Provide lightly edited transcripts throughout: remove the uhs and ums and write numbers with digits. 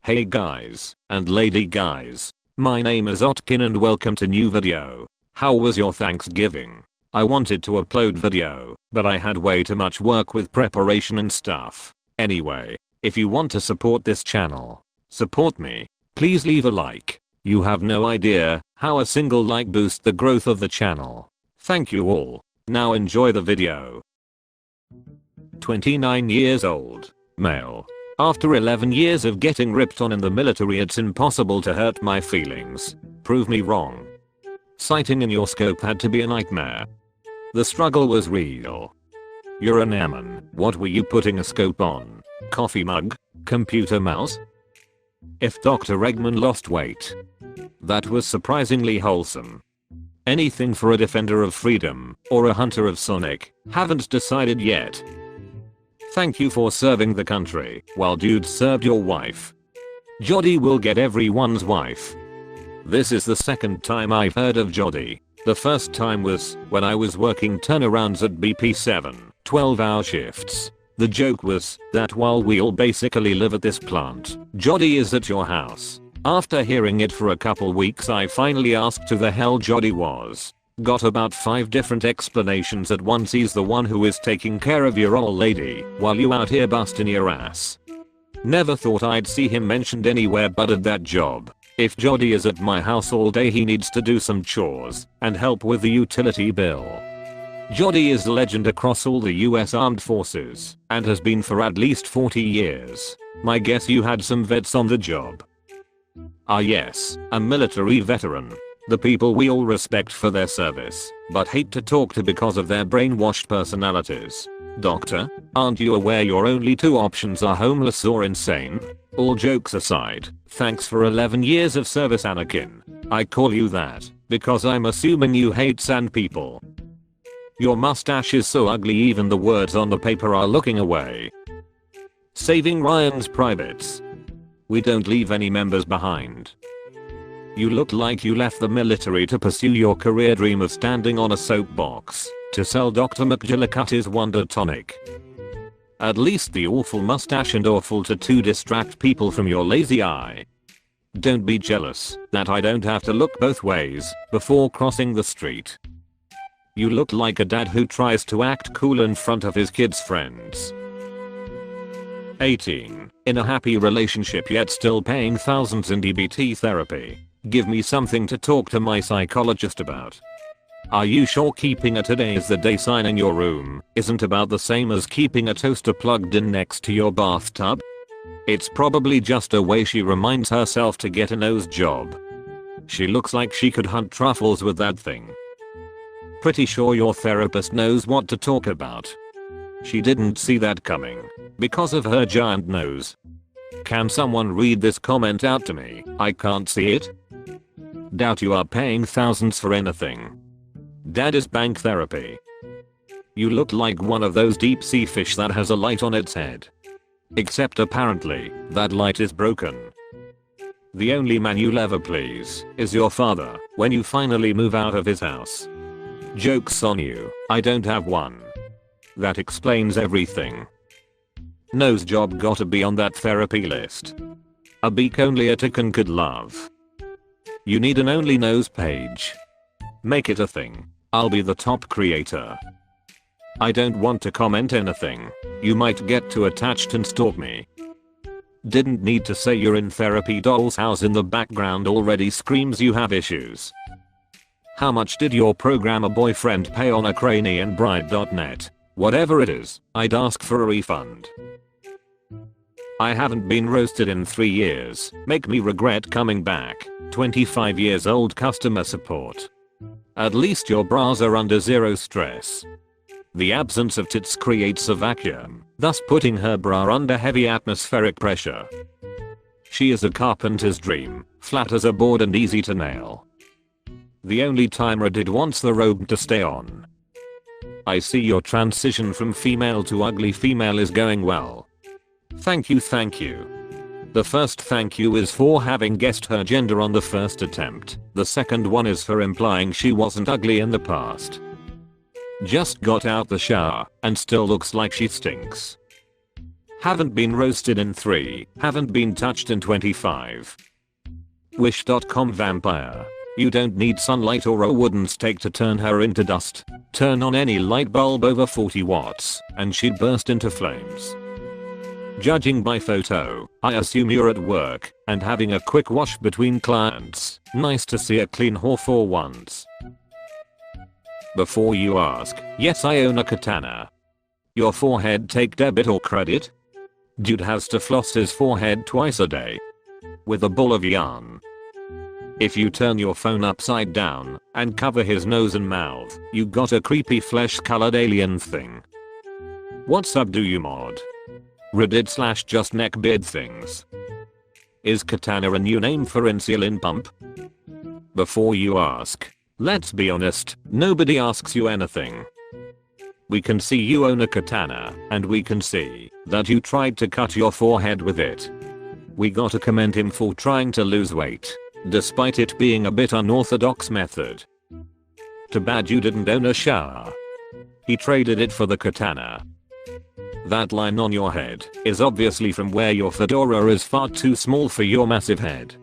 Hey guys, and lady guys. My name is Otkin and welcome to new video. How was your Thanksgiving? I wanted to upload video, but I had way too much work with preparation and stuff. Anyway, if you want to support this channel, support me, please leave a like. You have no idea how a single like boosts the growth of the channel. Thank you all. Now enjoy the video. 29 years old, male. After 11 years of getting ripped on in the military, it's impossible to hurt my feelings. Prove me wrong. Sighting in your scope had to be a nightmare. The struggle was real. You're an airman. What were you putting a scope on? Coffee mug? Computer mouse? If Dr. Eggman lost weight. That was surprisingly wholesome. Anything for a defender of freedom, or a hunter of Sonic, haven't decided yet. Thank you for serving the country, while dude served your wife. Jodie will get everyone's wife. This is the second time I've heard of Jodie. The first time was when I was working turnarounds at BP7, 12-hour shifts. The joke was that while we all basically live at this plant, Jodie is at your house. After hearing it for a couple weeks, I finally asked who the hell Jodie was. Got about 5 different explanations at once. He's the one who is taking care of your old lady while you out here busting your ass. Never thought I'd see him mentioned anywhere but at that job. If Jodie is at my house all day, he needs to do some chores and help with the utility bill. Jodie is a legend across all the US Armed Forces and has been for at least 40 years. My guess you had some vets on the job. Ah yes, a military veteran. The people we all respect for their service, but hate to talk to because of their brainwashed personalities. Doctor, aren't you aware your only 2 options are homeless or insane? All jokes aside, thanks for 11 years of service, Anakin. I call you that because I'm assuming you hate sand people. Your mustache is so ugly even the words on the paper are looking away. Saving Ryan's privates. We don't leave any members behind. You look like you left the military to pursue your career dream of standing on a soapbox to sell Dr. McGillicuddy's Wonder Tonic. At least the awful mustache and awful tattoo distract people from your lazy eye. Don't be jealous that I don't have to look both ways before crossing the street. You look like a dad who tries to act cool in front of his kids' friends. 18. In a happy relationship yet still paying thousands in DBT therapy. Give me something to talk to my psychologist about. Are you sure keeping a "today is the day" sign in your room isn't about the same as keeping a toaster plugged in next to your bathtub? It's probably just a way she reminds herself to get a nose job. She looks like she could hunt truffles with that thing. Pretty sure your therapist knows what to talk about. She didn't see that coming because of her giant nose. Can someone read this comment out to me? I can't see it. Doubt you are paying thousands for anything. Dad is bank therapy. You look like one of those deep sea fish that has a light on its head. Except apparently, that light is broken. The only man you'll ever please is your father when you finally move out of his house. Joke's on you, I don't have one. That explains everything. Nose job gotta be on that therapy list. A beak only a chicken could love. You need an only nose page. Make it a thing. I'll be the top creator. I don't want to comment anything. You might get too attached and stalk me. Didn't need to say you're in therapy. Doll's house in the background already screams you have issues. How much did your programmer boyfriend pay on Ukrainianbride.net? Whatever it is, I'd ask for a refund. I haven't been roasted in 3 years. Make me regret coming back. 25 years old customer support. At least your bras are under zero stress. The absence of tits creates a vacuum, thus putting her bra under heavy atmospheric pressure. She is a carpenter's dream, flat as a board and easy to nail. The only timer did wants the robe to stay on. I see your transition from female to ugly female is going well. Thank you, thank you. The first thank you is for having guessed her gender on the first attempt. The second one is for implying she wasn't ugly in the past. Just got out the shower and still looks like she stinks. Haven't been roasted in 3. Haven't been touched in 25. Wish.com vampire. You don't need sunlight or a wooden stake to turn her into dust. Turn on any light bulb over 40 watts and she'd burst into flames. Judging by photo, I assume you're at work and having a quick wash between clients. Nice to see a clean whore for once. Before you ask, yes, I own a katana. Your forehead take debit or credit? Dude has to floss his forehead twice a day. With a ball of yarn. If you turn your phone upside down and cover his nose and mouth, you got a creepy flesh colored alien thing. What sub do you mod? Reddit / just neckbeard things. Is Katana a new name for insulin pump? Before you ask, let's be honest, nobody asks you anything. We can see you own a katana, and we can see that you tried to cut your forehead with it. We gotta commend him for trying to lose weight, despite it being a bit unorthodox method. Too bad you didn't own a shower. He traded it for the katana. That line on your head is obviously from where your fedora is far too small for your massive head.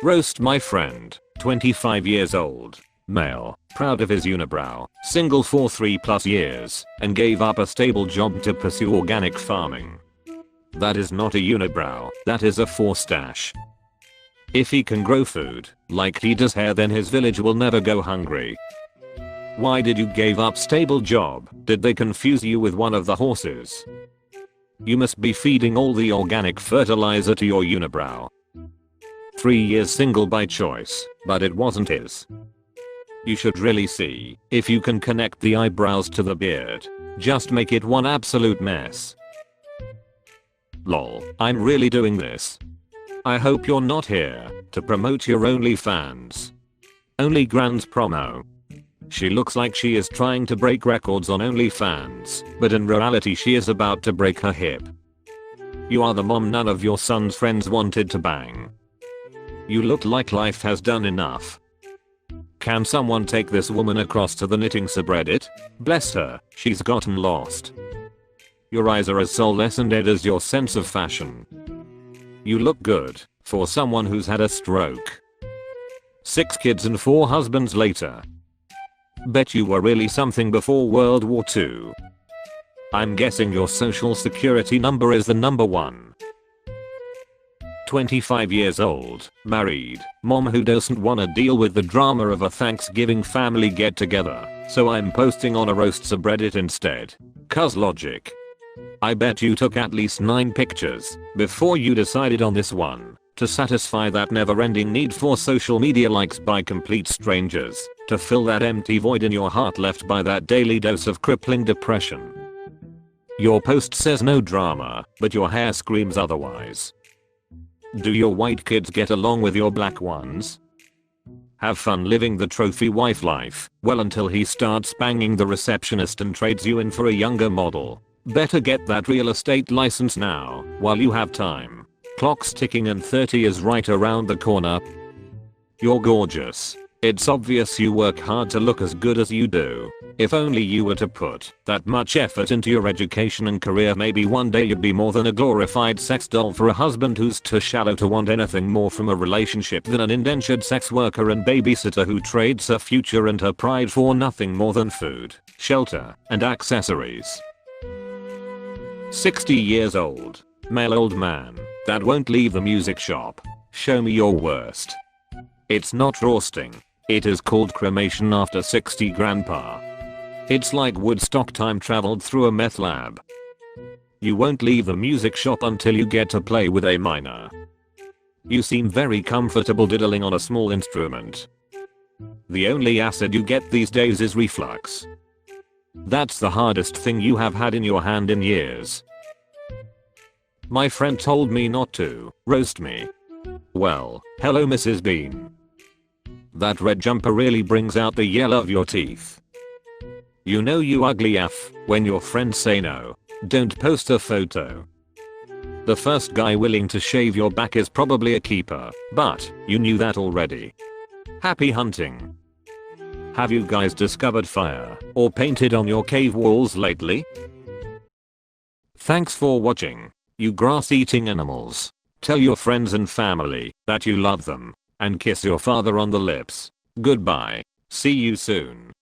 Roast my friend, 25 years old, male, proud of his unibrow, single for 3+ years, and gave up a stable job to pursue organic farming. That is not a unibrow, that is a forstache. If he can grow food, like he does hair, then his village will never go hungry. Why did you give up stable job? Did they confuse you with one of the horses? You must be feeding all the organic fertilizer to your unibrow. 3 years single by choice, but it wasn't his. You should really see if you can connect the eyebrows to the beard. Just make it one absolute mess. Lol, I'm really doing this. I hope you're not here to promote your OnlyFans. Only Grand's promo. She looks like she is trying to break records on OnlyFans, but in reality she is about to break her hip. You are the mom none of your son's friends wanted to bang. You look like life has done enough. Can someone take this woman across to the knitting subreddit? Bless her, she's gotten lost. Your eyes are as soulless and dead as your sense of fashion. You look good for someone who's had a stroke. 6 kids and 4 husbands later. Bet you were really something before World War II. I'm guessing your social security number is the number 1. 25 years old, married, mom who doesn't wanna deal with the drama of a Thanksgiving family get together, so I'm posting on a roast subreddit instead. Cuz logic. I bet you took at least 9 pictures before you decided on this one to satisfy that never-ending need for social media likes by complete strangers, to fill that empty void in your heart left by that daily dose of crippling depression. Your post says no drama, but your hair screams otherwise. Do your white kids get along with your black ones? Have fun living the trophy wife life, well until he starts banging the receptionist and trades you in for a younger model. Better get that real estate license now, while you have time. Clock's ticking and 30 is right around the corner. You're gorgeous. It's obvious you work hard to look as good as you do. If only you were to put that much effort into your education and career, maybe one day you'd be more than a glorified sex doll for a husband who's too shallow to want anything more from a relationship than an indentured sex worker and babysitter who trades her future and her pride for nothing more than food, shelter, and accessories. 60 years old, male old man that won't leave the music shop. Show me your worst. It's not roasting. It is called cremation after 60 grandpa. It's like Woodstock time traveled through a meth lab. You won't leave the music shop until you get to play with a minor. You seem very comfortable diddling on a small instrument. The only acid you get these days is reflux. That's the hardest thing you have had in your hand in years. My friend told me not to roast me. Well, hello Mrs. Bean. That red jumper really brings out the yellow of your teeth. You know you ugly F when your friends say no. Don't post a photo. The first guy willing to shave your back is probably a keeper, but you knew that already. Happy hunting. Have you guys discovered fire or painted on your cave walls lately? Thanks for watching, you grass-eating animals. Tell your friends and family that you love them, and kiss your father on the lips. Goodbye. See you soon.